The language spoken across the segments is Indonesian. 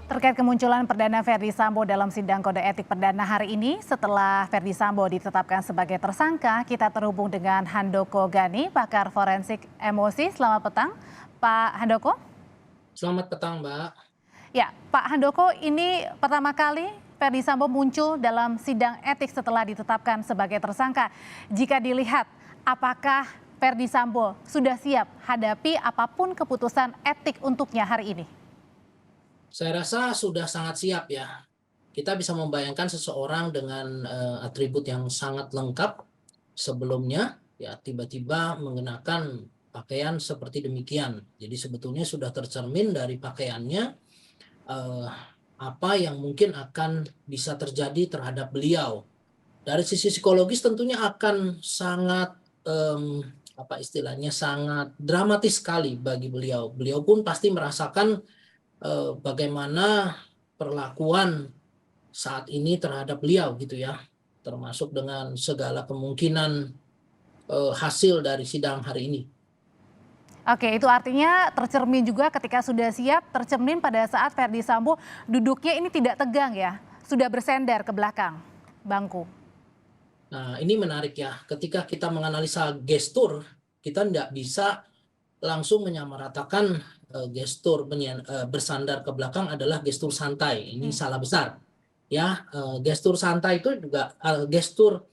Terkait kemunculan perdana Verdi Sambo dalam sidang kode etik perdana hari ini, setelah Verdi Sambo ditetapkan sebagai tersangka, kita terhubung dengan Handoko Gani, pakar forensik emosi. Selamat petang, Pak Handoko. Selamat petang, Mbak. Ya, Pak Handoko, ini pertama kali Verdi Sambo muncul dalam sidang etik setelah ditetapkan sebagai tersangka. Jika dilihat, apakah Verdi Sambo sudah siap hadapi apapun keputusan etik untuknya hari ini? Saya rasa sudah sangat siap ya. Kita bisa membayangkan seseorang dengan atribut yang sangat lengkap sebelumnya, ya tiba-tiba mengenakan pakaian seperti demikian. Jadi sebetulnya sudah tercermin dari pakaiannya eh, apa yang mungkin akan bisa terjadi terhadap beliau. Dari sisi psikologis tentunya akan sangat apa istilahnya sangat dramatis sekali bagi beliau. Beliau pun pasti merasakan bagaimana perlakuan saat ini terhadap beliau gitu ya, termasuk dengan segala kemungkinan hasil dari sidang hari ini. Oke, itu artinya tercermin juga ketika sudah siap, tercermin pada saat Verdi Sambo duduknya ini tidak tegang ya, sudah bersender ke belakang bangku. Nah, ini menarik ya, ketika kita menganalisa gestur, kita tidak bisa langsung menyamaratakan gestur bersandar ke belakang adalah gestur santai. Ini salah besar. Ya, gestur santai itu juga gestur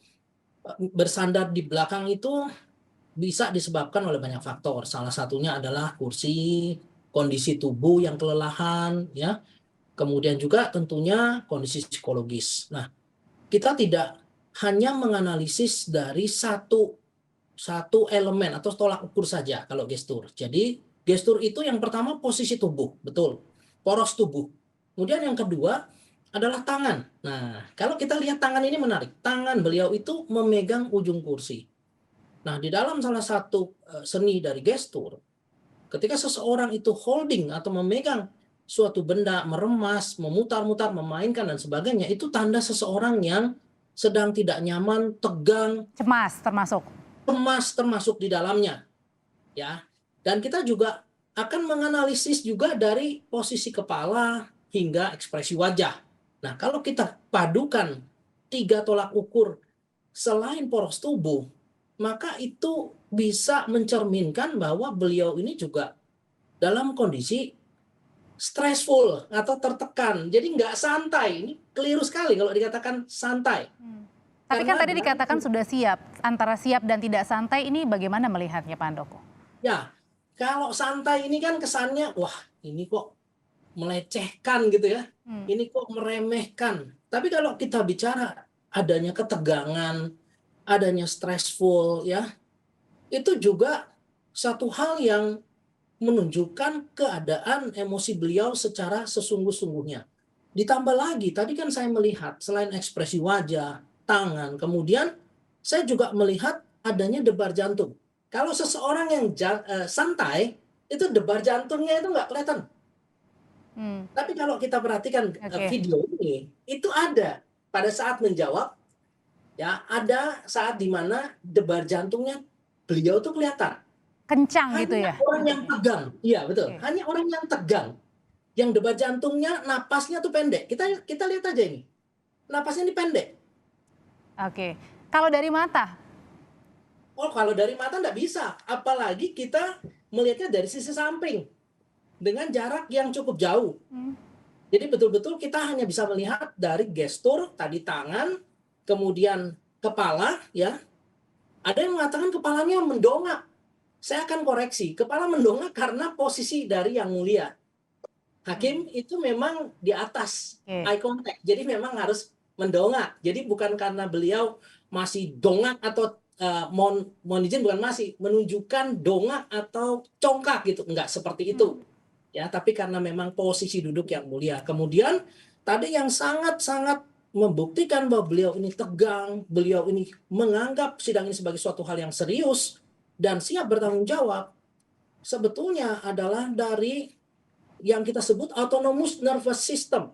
bersandar di belakang itu bisa disebabkan oleh banyak faktor. Salah satunya adalah kursi, kondisi tubuh yang kelelahan, ya. Kemudian juga tentunya kondisi psikologis. Nah, kita tidak hanya menganalisis dari satu elemen atau tolak ukur saja kalau gestur. Jadi gestur itu yang pertama posisi tubuh, betul, poros tubuh. Kemudian yang kedua adalah tangan. Nah, kalau kita lihat tangan ini menarik. Tangan beliau itu memegang ujung kursi. Nah, di dalam salah satu seni dari gestur, ketika seseorang itu holding atau memegang suatu benda, meremas, memutar-mutar, memainkan dan sebagainya, itu tanda seseorang yang sedang tidak nyaman, tegang, Cemas termasuk. cemas termasuk di dalamnya, ya. Dan kita juga akan menganalisis juga dari posisi kepala hingga ekspresi wajah. Nah, kalau kita padukan 3 tolak ukur selain poros tubuh, maka itu bisa mencerminkan bahwa beliau ini juga dalam kondisi stressful atau tertekan. Jadi nggak santai. Ini keliru sekali kalau dikatakan santai. Tapi kan Karena tadi dikatakan sudah siap, antara siap dan tidak santai ini bagaimana melihatnya Pak Handoko? ya, kalau santai ini kan kesannya, wah ini kok melecehkan gitu ya. Ini kok meremehkan. Tapi kalau kita bicara adanya ketegangan, adanya stressful ya, itu juga satu hal yang menunjukkan keadaan emosi beliau secara sesungguh-sungguhnya. Ditambah lagi, tadi kan saya melihat selain ekspresi wajah, tangan, kemudian saya juga melihat adanya debar jantung. Kalau seseorang yang santai, itu debar jantungnya itu nggak kelihatan. Hmm, Tapi kalau kita perhatikan Oke, video ini, itu ada pada saat menjawab, ya ada saat di mana debar jantungnya beliau tuh kelihatan. kencang gitu Hanya ya orang yang detaknya. tegang, iya betul. Oke, Hanya orang yang tegang, yang debar jantungnya, napasnya tuh pendek. Kita kita lihat aja ini, napasnya ini pendek. oke. Kalau dari mata, Oh kalau dari mata nggak bisa, apalagi kita melihatnya dari sisi samping dengan jarak yang cukup jauh. Jadi betul-betul kita hanya bisa melihat dari gestur tadi tangan, kemudian kepala, ya. Ada yang mengatakan kepalanya mendongak. Saya akan koreksi, kepala mendongak karena posisi dari yang mulia. Hakim itu memang di atas oke. eye contact, jadi memang harus mendongak. Jadi bukan karena beliau masih dongak atau mohon izin bukan masih menunjukkan dongak atau congkak gitu, enggak seperti itu. Ya, tapi karena memang posisi duduk yang mulia. Kemudian tadi yang sangat-sangat membuktikan bahwa beliau ini tegang, beliau ini menganggap sidang ini sebagai suatu hal yang serius dan siap bertanggung jawab, sebetulnya adalah dari yang kita sebut autonomous nervous system,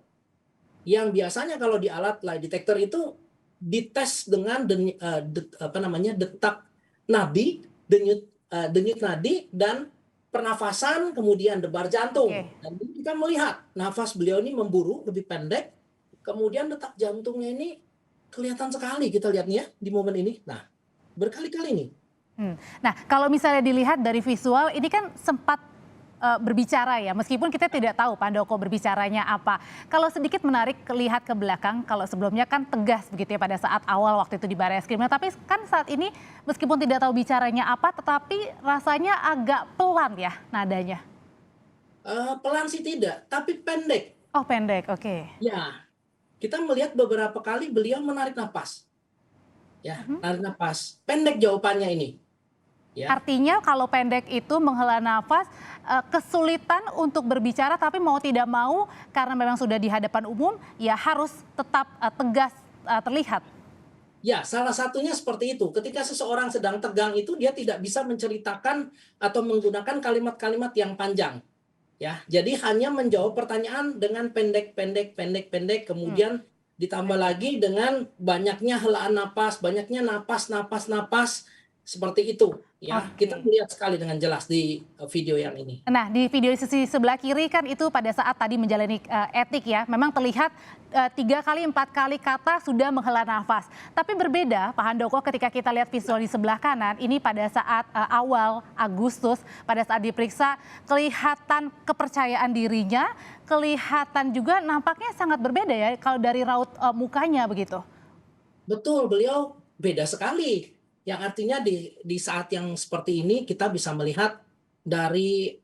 yang biasanya kalau di alat lie detector itu dites dengan detak nadi, denyut nadi dan pernafasan, kemudian debar jantung. Oke. Dan kita melihat nafas beliau ini memburu, lebih pendek, kemudian detak jantungnya ini kelihatan sekali kita lihat nih ya di momen ini. Nah, berkali-kali nih. Nah, kalau misalnya dilihat dari visual, ini kan sempat berbicara ya, meskipun kita tidak tahu Pak Handoko berbicaranya apa. Kalau sedikit menarik lihat ke belakang, kalau sebelumnya kan tegas begitu ya pada saat awal waktu itu di Barreskrim. Nah, tapi kan saat ini meskipun tidak tahu bicaranya apa, tetapi rasanya agak pelan ya nadanya. Pelan sih tidak, tapi pendek. Oh pendek, oke. Ya, kita melihat beberapa kali beliau menarik napas. Ya, menarik napas. Pendek jawabannya ini. Ya. Artinya kalau pendek itu menghela nafas, kesulitan untuk berbicara tapi mau tidak mau karena memang sudah di hadapan umum ya harus tetap tegas terlihat. Ya, salah satunya seperti itu. Ketika seseorang sedang tegang itu dia tidak bisa menceritakan atau menggunakan kalimat-kalimat yang panjang. Ya, jadi hanya menjawab pertanyaan dengan pendek, kemudian ditambah lagi dengan banyaknya helaan napas, banyaknya napas seperti itu. Ya, kita Oke. melihat sekali dengan jelas di video yang ini. Nah, di video di sisi sebelah kiri kan itu pada saat tadi menjalani etik ya, memang terlihat 3 kali 4 kali kata sudah menghela nafas. Tapi berbeda Pak Handoko ketika kita lihat visual di sebelah kanan, ini pada saat awal Agustus, pada saat diperiksa kelihatan kepercayaan dirinya, kelihatan juga nampaknya sangat berbeda ya kalau dari raut mukanya begitu. Betul, beliau beda sekali. Yang artinya di saat yang seperti ini kita bisa melihat dari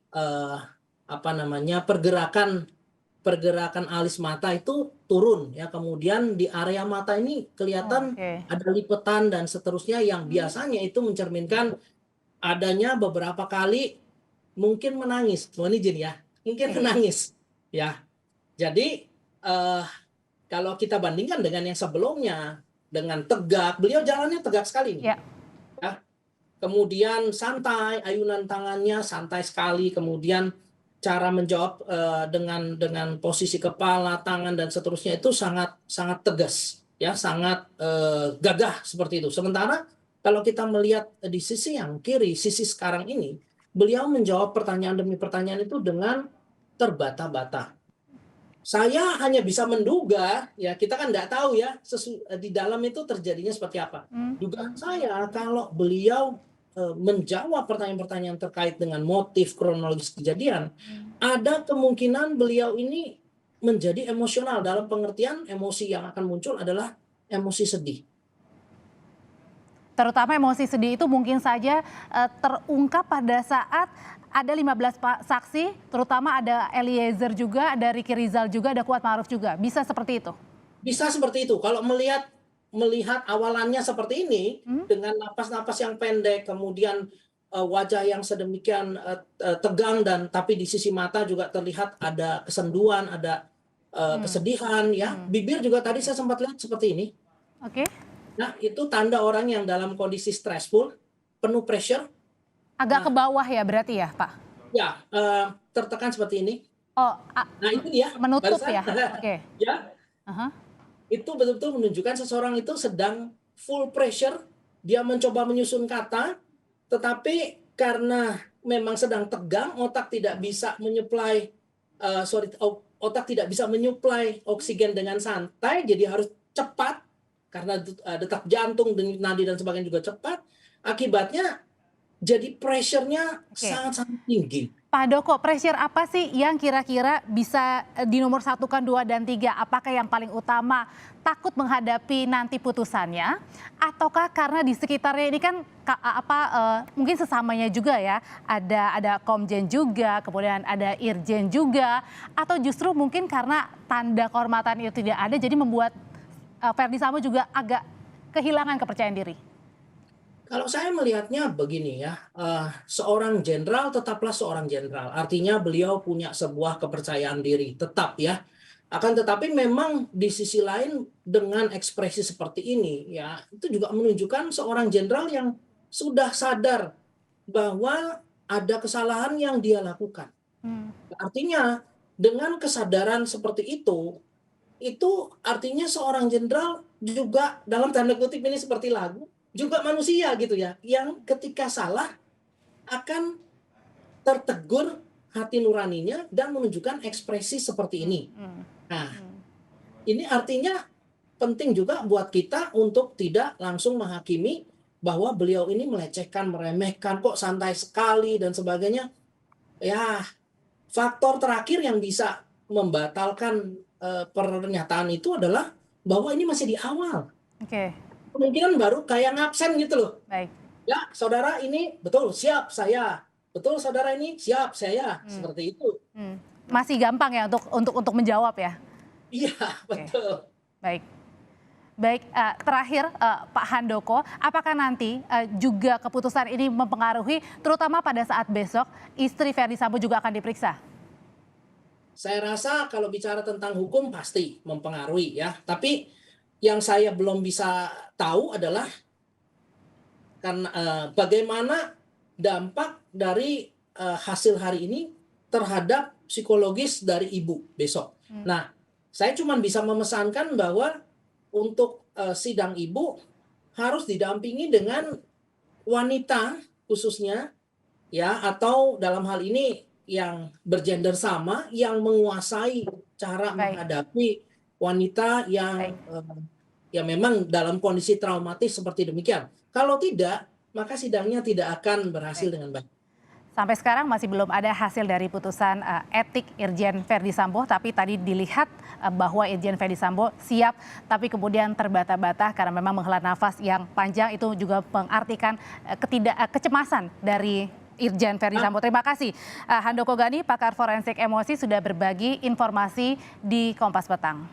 pergerakan alis mata itu turun ya. Kemudian di area mata ini kelihatan Oke. ada lipetan dan seterusnya yang biasanya itu mencerminkan adanya beberapa kali mungkin menangis. Mohon izin ya, mungkin menangis ya. Jadi kalau kita bandingkan dengan yang sebelumnya dengan tegak, beliau jalannya tegak sekali nih. Ya. Ya. Kemudian santai, ayunan tangannya santai sekali, kemudian cara menjawab dengan posisi kepala, tangan dan seterusnya itu sangat sangat tegas, ya, sangat gagah seperti itu. Sementara kalau kita melihat di sisi yang kiri, sisi sekarang ini, beliau menjawab pertanyaan demi pertanyaan itu dengan terbata-bata. Saya hanya bisa menduga, ya kita kan nggak tahu ya di dalam itu terjadinya seperti apa. Dugaan saya kalau beliau menjawab pertanyaan-pertanyaan terkait dengan motif kronologis kejadian, ada kemungkinan beliau ini menjadi emosional dalam pengertian emosi yang akan muncul adalah emosi sedih. Terutama emosi sedih itu mungkin saja terungkap pada saat ada 15 saksi, terutama ada Eliezer juga, ada Ricky Rizal juga, ada Kuat Ma'ruf juga. Bisa seperti itu? Bisa seperti itu. Kalau melihat awalannya seperti ini, dengan napas-napas yang pendek, kemudian wajah yang sedemikian tegang dan tapi di sisi mata juga terlihat ada kesenduan, ada kesedihan, ya. Bibir juga tadi saya sempat lihat seperti ini. Oke. Nah, itu tanda orang yang dalam kondisi stressful, penuh pressure. Agak ke bawah ya berarti ya, Pak? Ya, tertekan seperti ini. Oh, Nah, itu dia. menutup Barusan. ya? Oke. Ya, itu betul-betul menunjukkan seseorang itu sedang full pressure, dia mencoba menyusun kata, tetapi karena memang sedang tegang, otak tidak bisa menyuplai oksigen dengan santai, jadi harus cepat karena detak jantung, denyut nadi dan sebagainya juga cepat. Akibatnya jadi pressure-nya sangat-sangat tinggi. Pak Handoko, pressure apa sih yang kira-kira bisa dinomorsatukan 2 dan 3? Apakah yang paling utama takut menghadapi nanti putusannya, ataukah karena di sekitarnya ini kan mungkin sesamanya juga ya, ada komjen juga, kemudian ada irjen juga, atau justru mungkin karena tanda kehormatan itu tidak ada, jadi membuat Verdi Sambo juga agak kehilangan kepercayaan diri? Kalau saya melihatnya begini ya, seorang jenderal tetaplah seorang jenderal. Artinya beliau punya sebuah kepercayaan diri, tetap ya. Akan tetapi memang di sisi lain dengan ekspresi seperti ini ya, itu juga menunjukkan seorang jenderal yang sudah sadar bahwa ada kesalahan yang dia lakukan. Artinya dengan kesadaran seperti itu artinya seorang jenderal juga dalam tanda kutip ini seperti lagu, juga manusia gitu ya, yang ketika salah akan tertegur hati nuraninya dan menunjukkan ekspresi seperti ini. Nah, ini artinya penting juga buat kita untuk tidak langsung menghakimi bahwa beliau ini melecehkan, meremehkan, kok santai sekali dan sebagainya. Ya, faktor terakhir yang bisa membatalkan pernyataan itu adalah bahwa ini masih di awal. Oke, Kemungkinan baru kayak ngabsen gitu loh. baik. Ya, saudara ini betul siap saya. Betul saudara ini siap saya. Seperti itu. Masih gampang ya untuk menjawab ya. Iya, betul. Baik. Baik, terakhir Pak Handoko, apakah nanti juga keputusan ini mempengaruhi, terutama pada saat besok istri Verdi Sambo juga akan diperiksa? Saya rasa kalau bicara tentang hukum pasti mempengaruhi ya. Tapi yang saya belum bisa tahu adalah karena bagaimana dampak dari hasil hari ini terhadap psikologis dari ibu besok. Nah, saya cuma bisa memesankan bahwa untuk sidang ibu harus didampingi dengan wanita khususnya ya, atau dalam hal ini yang bergender sama yang menguasai cara menghadapi wanita yang ya memang dalam kondisi traumatis seperti demikian. Kalau tidak, maka sidangnya tidak akan berhasil dengan baik. Sampai sekarang masih belum ada hasil dari putusan etik Irjen Verdi Sambo, tapi tadi dilihat bahwa Irjen Verdi Sambo siap, tapi kemudian terbata-bata karena memang menghela nafas yang panjang, itu juga mengartikan kecemasan dari Irjen Verdi Sambo. Terima kasih Handoko Gani, pakar forensik emosi, sudah berbagi informasi di Kompas Petang.